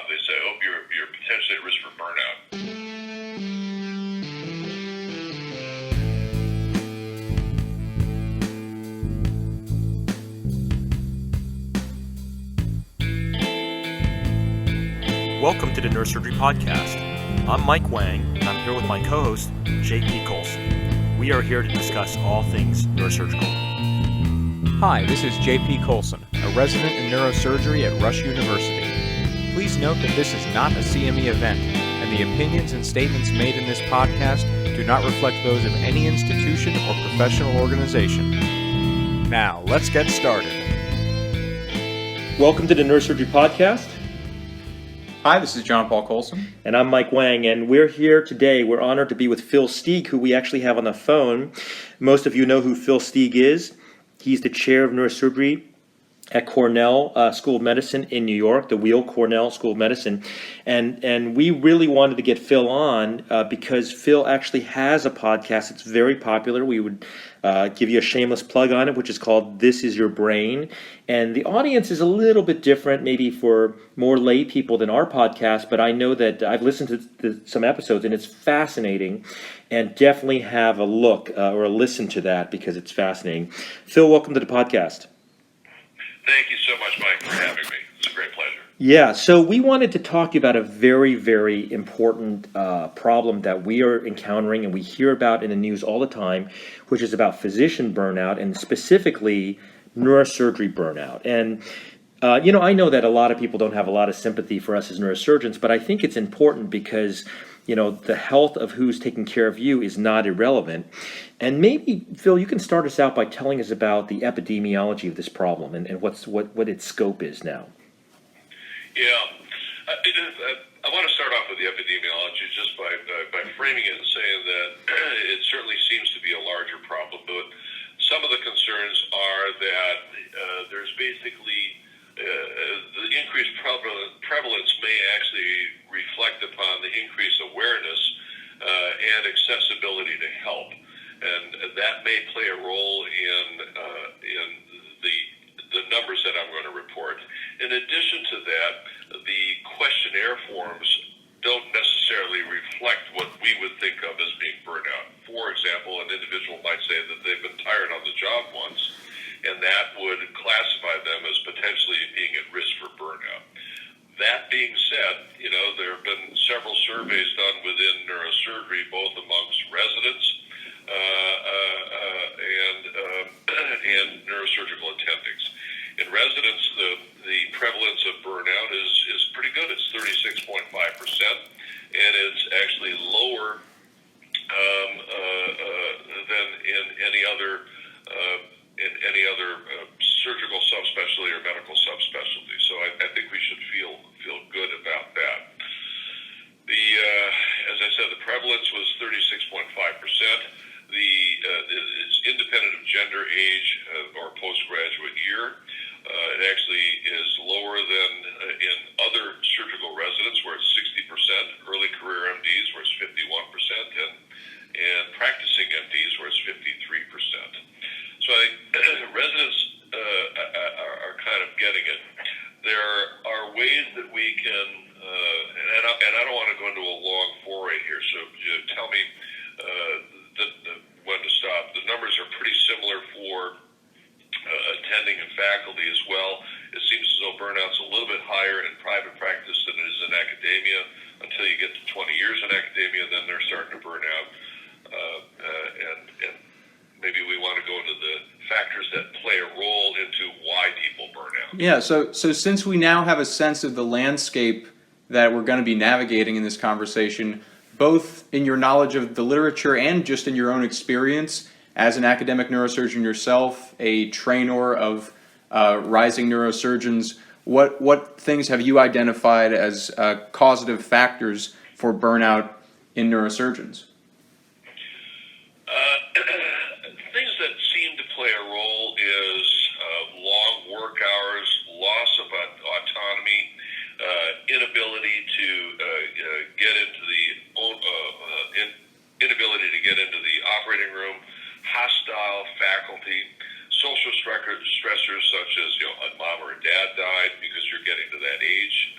They say, "Oh, you're potentially at risk for burnout." Welcome to the Neurosurgery Podcast. I'm Mike Wang, and I'm here with my co-host, J.P. Kolcun. We are here to discuss all things neurosurgical. Hi, this is J.P. Kolcun, a resident in neurosurgery at Rush University. Please note that this is not a CME event, and the opinions and statements made in this podcast do not reflect those of any institution or professional organization. Now, let's get started. Welcome to the Neurosurgery Podcast. Hi, this is John Paul Kolcun. And I'm Mike Wang, and we're here today. We're honored to be with Phil Stieg, who we actually have on the phone. Most of you know who Phil Stieg is. He's the chair of neurosurgery at Cornell School of Medicine in New York, the Weill Cornell School of Medicine. And we really wanted to get Phil on because Phil actually has a podcast. It's very popular. We would give you a shameless plug on it, which is called This Is Your Brain. And the audience is a little bit different, maybe for more lay people than our podcast, but I know that I've listened to some episodes and it's fascinating, and definitely have a look or a listen to that because it's fascinating. Phil, welcome to the podcast. Thank you so much, Mike, for having me. It's a great pleasure. Yeah, so we wanted to talk about a very, very important problem that we are encountering and we hear about in the news all the time, which is about physician burnout and specifically neurosurgery burnout. And, I know that a lot of people don't have a lot of sympathy for us as neurosurgeons, but I think it's important because, the health of who's taking care of you is not irrelevant. And maybe, Phil, you can start us out by telling us about the epidemiology of this problem and what its scope is now. Yeah. I want to start off with the epidemiology just by framing it and saying that it certainly seems to be a larger problem, but some of the concerns are that there's basically the increased prevalence may actually reflect upon the increased awareness and accessibility to help, and that may play a role in the numbers that I'm going to report. In addition to that, the questionnaire forms don't necessarily reflect what we would think of as being burnout. For example, an individual might say that they've been tired on the job once, and that would classify them as potentially being at risk for burnout. That being said, there have been several surveys done within neurosurgery, both amongst residents and neurosurgical attendings. In residents, the prevalence of burnout is pretty good. It's 36.5%, and it's actually lower than in any other surgical subspecialty or medical subspecialty. So I think we should feel good about that. As I said, the prevalence was 36.5%. It's independent of gender, age, or postgraduate year. It actually is lower than in other surgical residents, where it's 60%, early career MDs, where it's 51%, and practicing MDs, where it's 53%. So I think residents are kind of getting it. There are ways that we can, and I don't want to go into a long foray here, so tell me when to stop. The numbers are pretty similar for attending and faculty as well. It seems as though burnout's a little bit higher in private practice than it is in academia. Until you get to 20 years in academia, then they're starting to burn out. And maybe we want to go into the factors that play a role into why people burn out. Yeah, so since we now have a sense of the landscape that we're going to be navigating in this conversation, both in your knowledge of the literature and just in your own experience as an academic neurosurgeon yourself, a trainer of rising neurosurgeons, what things have you identified as causative factors for burnout in neurosurgeons? Things that seem to play a role is long work hours, loss of autonomy, inability to get into the operating room, hostile faculty, social stressors such as a mom or a dad died, because you're getting to that age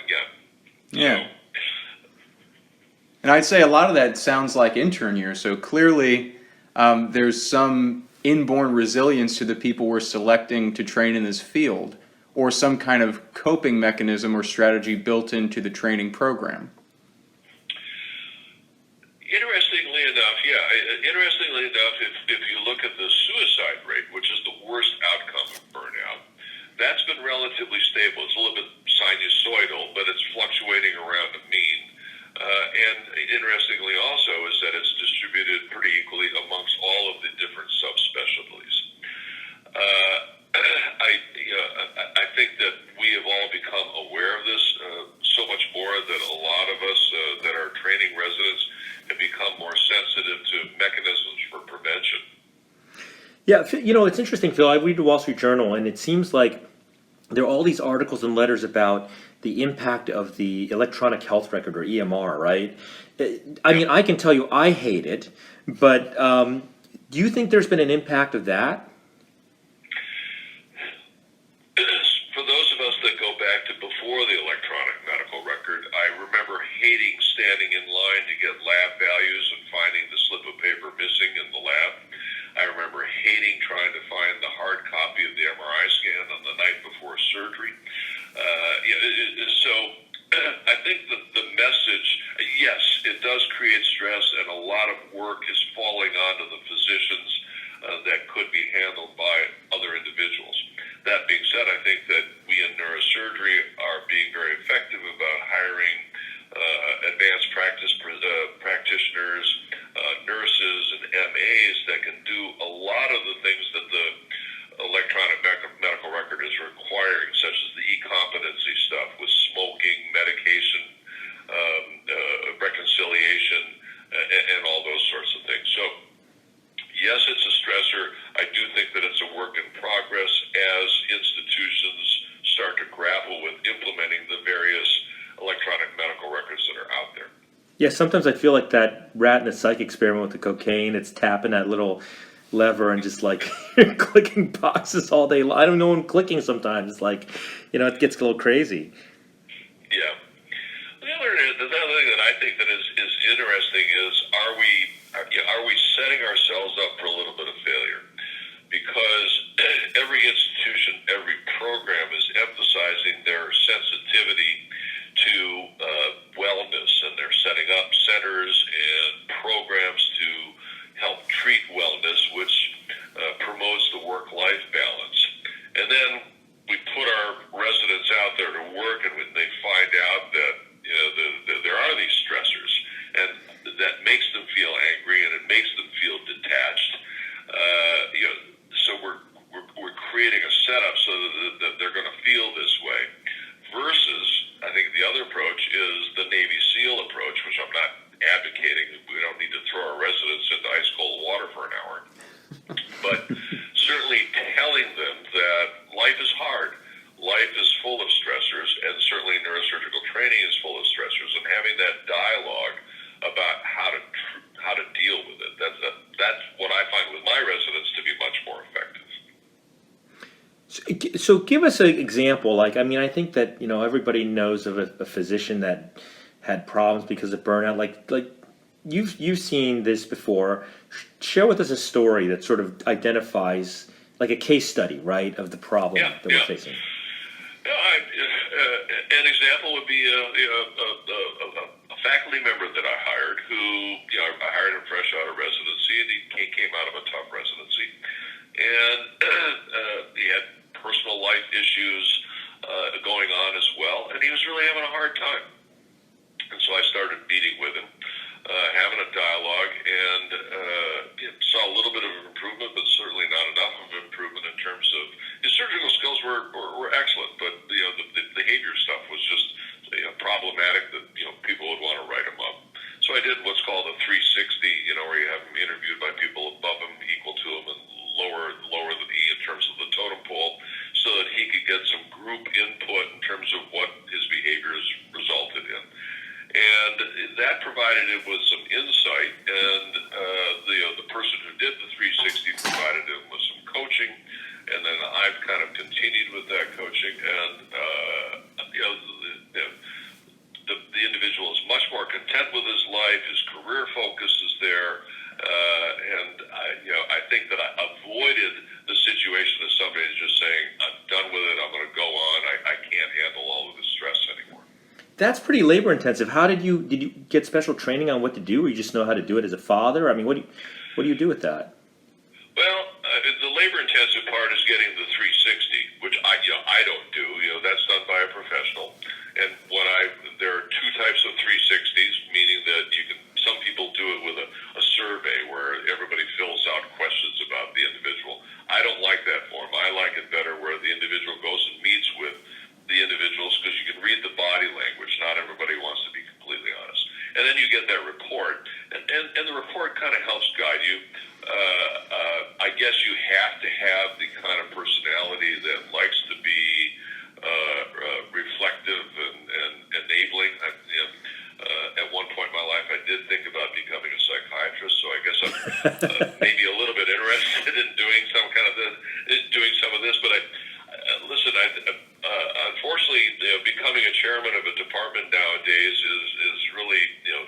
again. Yeah. And I'd say a lot of that sounds like intern year. So clearly there's some inborn resilience to the people we're selecting to train in this field, or some kind of coping mechanism or strategy built into the training program. Interestingly enough, if you look at the suicide rate, which is the worst outcome of burnout, that's been relatively stable. It's a little bit sinusoidal, but it's fluctuating around the mean. And interestingly also is that it's distributed pretty equally amongst all of the different subspecialties. I think that we have all become aware of this so much more that a lot of us that are training residents have become more sensitive to mechanisms for prevention. Yeah, you know, it's interesting, Phil. I read the Wall Street Journal, and it seems like there are all these articles and letters about the impact of the electronic health record, or EMR, right? I mean, I can tell you I hate it, but do you think there's been an impact of that? For those of us that go back to before the electronic medical record, I remember hating standing in line to get lab values and finding the slip of paper missing in the lab. I remember hating trying to find the hard copy of the MRI scan on the night before surgery. So I think that the message, yes, it does create stress, and a lot of work is falling onto the physicians that could be handled by other individuals. That being said, I think that we in neurosurgery are being very effective about hiring advanced practice practitioners, nurses, and MAs that can do a lot of the things that the electronic medical record is requiring, such as the e-competency stuff with smoking, medication, reconciliation, and all those sorts of things. So, yes, it's a stressor. I do think that it's a work in progress as institutions start to grapple with implementing the various electronic medical records that are out there. Yeah, sometimes I feel like that rat in the psych experiment with the cocaine. It's tapping that little lever and just like clicking boxes all day long. I don't know when I'm clicking sometimes. It's like, you know, it gets a little crazy. Yeah. The other thing that I think that is interesting is are we setting ourselves up for a little bit of failure? Because every institution, every program is emphasizing their sensitivity to wellness, and they're setting up centers and programs to help treat wellness, which promotes the work-life balance. And then we put our residents out there to work, and when they find out that there are these stressors, and that makes them feel angry, and it makes them feel detached. So we're creating a setup so that they're going to feel this way. Versus, I think the other approach is the Navy SEAL approach, which I'm not advocating. We don't need to throw our residents into ice cold water for an hour. But certainly telling them that life is hard, life is full of stressors, and certainly neurosurgical training is full of stressors, and having that dialogue about how to deal with it. That's what I find with my residents to be much more effective. So give us an example. Like, I mean, I think that, you know, everybody knows of a physician that had problems because of burnout. Like you've seen this before. Share with us a story that sort of identifies, like a case study, right, of the problem that we're facing. An example would be a faculty member that I hired who, I hired him fresh out of residency, and he came out of a tough residency. And he had personal life issues going on as well, and he was really having a hard time. And so I started meeting with him, having a dialogue, and saw a little bit of improvement, but certainly not enough of improvement in terms of his surgical skills were excellent, but the behavior stuff was just problematic that people would want to write him up. So I did what's called a 360, where you have him interviewed by people above him, equal to him, and lower than he in terms of the totem pole, so that he could get some group input in terms of what his behaviors resulted in. And that provided him with some insight, and the person who did the 360 provided him with some coaching, and then I've kind of continued with that coaching, and That's pretty labor intensive. How did you get special training on what to do, or you just know how to do it as a father? I mean, what do you do with that? Well, the labor-intensive part is getting the 360, which I don't do. That's done by a professional. And there are two types of 360s, meaning that some people do it with a survey where everybody fills out questions about the individual. I don't like that form. I like it better where the individual goes and meets with the individuals, because you can read the body language. Not everybody wants to be completely honest. And then you get that report, and the report kind of helps guide you. I guess you have to have the kind of personality that likes to be reflective and enabling. At one point in my life, I did think about becoming a psychiatrist, so I guess I'm maybe a little bit interested in doing some of this. But listen, unfortunately, becoming a chairman of a department nowadays is really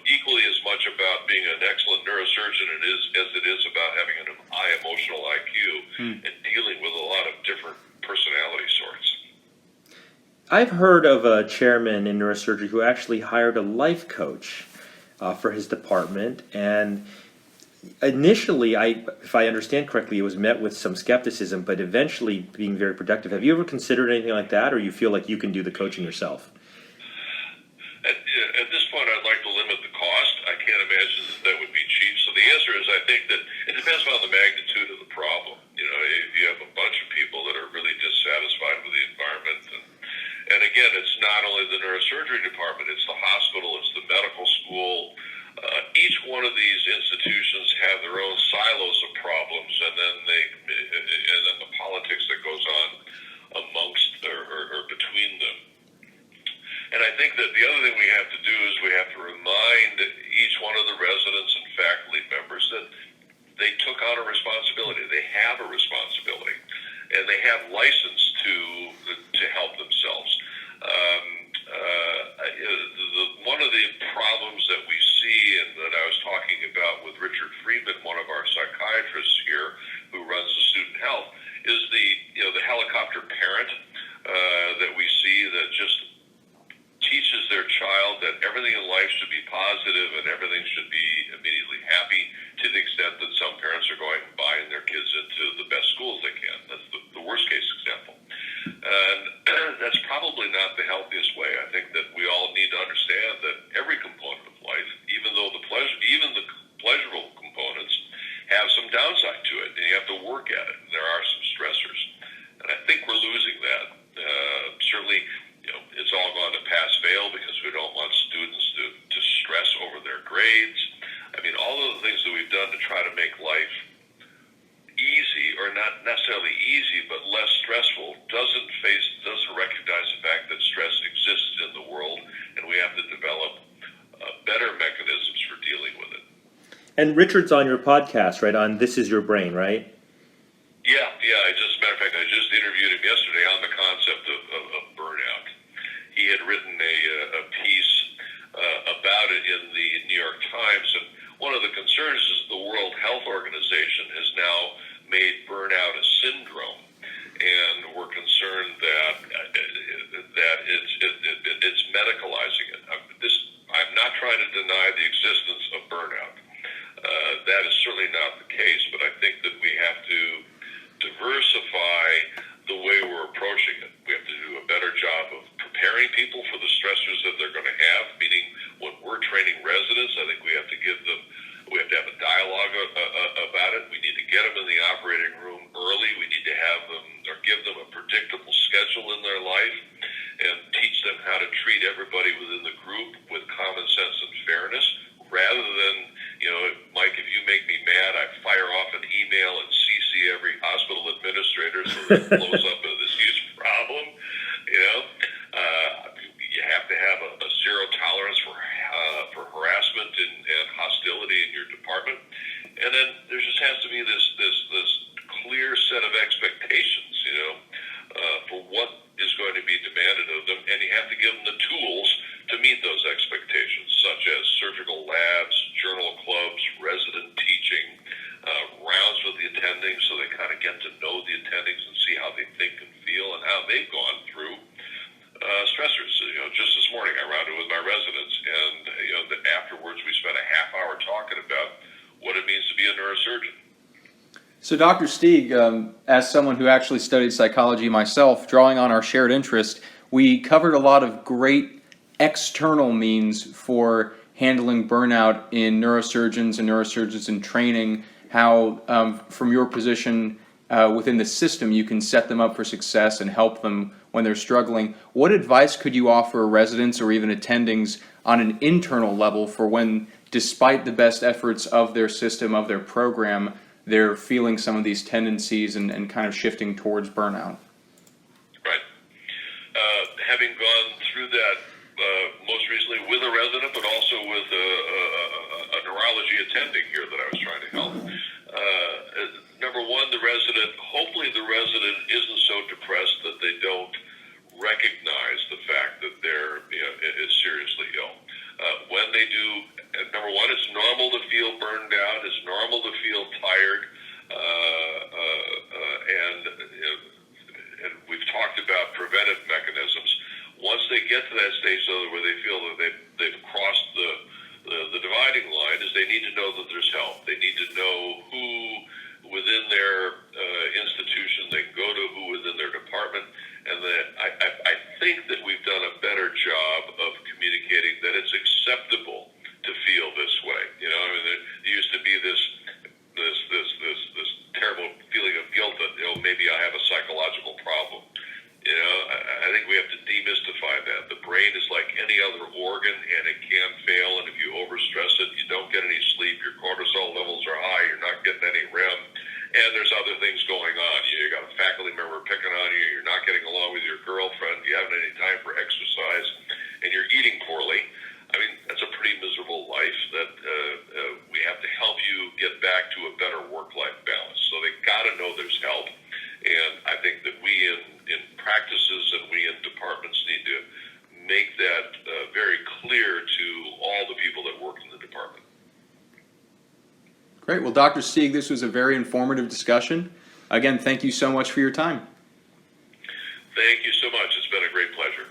equally as much about being an excellent neurosurgeon as it is about having a high emotional IQ and dealing with a lot of different personality sorts. I've heard of a chairman in neurosurgery who actually hired a life coach for his department, and initially, if I understand correctly, it was met with some skepticism, but eventually being very productive. Have you ever considered anything like that, or you feel like you can do the coaching yourself? At this point, I'd like to limit the cost. I can't imagine that would be cheap. So the answer is, I think that it depends on the magnitude of the problem. If you have a bunch of people that are really dissatisfied with the environment, and again, it's not only the neurosurgery department, it's the hospital, it's the medical school. Each one of these institutions have their own silos of problems, and then the politics that goes on amongst or between them. And I think that the other thing we have to do is we have to remind each one of the residents and faculty members that they took on a responsibility. They have a responsibility, and they have license to help themselves. One of the problems that we see, and that I was talking about with Richard Freeman, one of our psychiatrists here who runs the student health, is the helicopter parent that we see that just teaches their child that everything in life should be positive and everything should be immediately happy, to the extent that some parents are going and buying their kids into the best schools they can. That's the worst case example. And that's probably not the healthiest way. I think that we all need to understand that every component of life, even the pleasurable components, have some downside to it, and you have to work at it. And there are some stressors, and I think we're losing that. Certainly, it's all gone to pass-fail because we don't want students to stress over their grades. I mean, all of the things that we've done to try to make life easy, or not necessarily easy, but less stressful, doesn't recognize the fact that stress exists in the world, and we have to develop better mechanisms for dealing with it. And Richard's on your podcast, right? On This Is Your Brain, right? Yeah. As a matter of fact, I just interviewed him yesterday on the concept of burnout. He had written a piece about it in the New York Times, and one of the concerns is the World Health Organization has now made burnout a syndrome, and we're concerned that it's medicalizing it. I'm not trying to deny the existence of burnout. That is certainly not the case, but I think that we have to diversify the way we're approaching it. We have to do a better job of preparing people for the stressors that they're going to have, meaning when we're training residents, I think we have to have a dialogue about it. We need to get them in the operating room early. We need to have them, or give them, a predictable schedule in their life, and teach them how to treat everybody within the group with common sense and fairness, rather than, Mike, if you make me mad, I fire off an email and CC every hospital administrator so that it blows up into this huge problem. You have to have a zero tolerance for harassment and hostility in your department, and then there just has to be this clear set of expectations, for what is going to be demanded of them, and you have to give them the tools to meet those expectations, such as surgical labs, journal clubs, resident teaching, rounds with the attendings, so they kind of get to know the attendings and see how they think and feel and how they've gone through stressors. just this morning, I rounded with my residents, and afterwards we spent a half hour talking about what it means to be a neurosurgeon. So, Dr. Stieg, as someone who actually studied psychology myself, drawing on our shared interest, we covered a lot of great external means for handling burnout in neurosurgeons and neurosurgeons in training, how from your position within the system you can set them up for success and help them when they're struggling. What advice could you offer residents or even attendings on an internal level for when, despite the best efforts of their system, of their program, they're feeling some of these tendencies and kind of shifting towards burnout? Right. Having gone through that most recently with a resident, but also with a neurology attending here that I was trying to help. Number one, hopefully the resident isn't so depressed that they don't recognize the fact that they're is seriously ill. When they do, number one, it's normal to feel burned out. It's normal to feel tired, and we've talked about preventive mechanisms. Once they get to that stage, though, where they feel that they've crossed the dividing line, is they need to know that there's help. They need to know who within their institution they can go to, who within their department, and that I think that we've done a better job of communicating that it's acceptable to feel this way. There used to be this terrible feeling of guilt that maybe I have a psychological problem. I think we have to demystify that. The brain is like any other organ, and it can fail, and if you overstress it, you don't get any sleep, your cortisol levels are high, you're not getting any REM, and there's other things going on. You got a faculty member picking on you, you're not getting along with your girlfriend, you haven't any time for exercise, and you're eating poorly. I mean, that's a pretty miserable life that we have to help you get back to a better work-life balance. So they got to know there's help. And I think that we in practices and we in departments need to make that very clear to all the people that work in the department. Great. Well, Dr. Stieg, this was a very informative discussion. Again, thank you so much for your time. Thank you so much. It's been a great pleasure.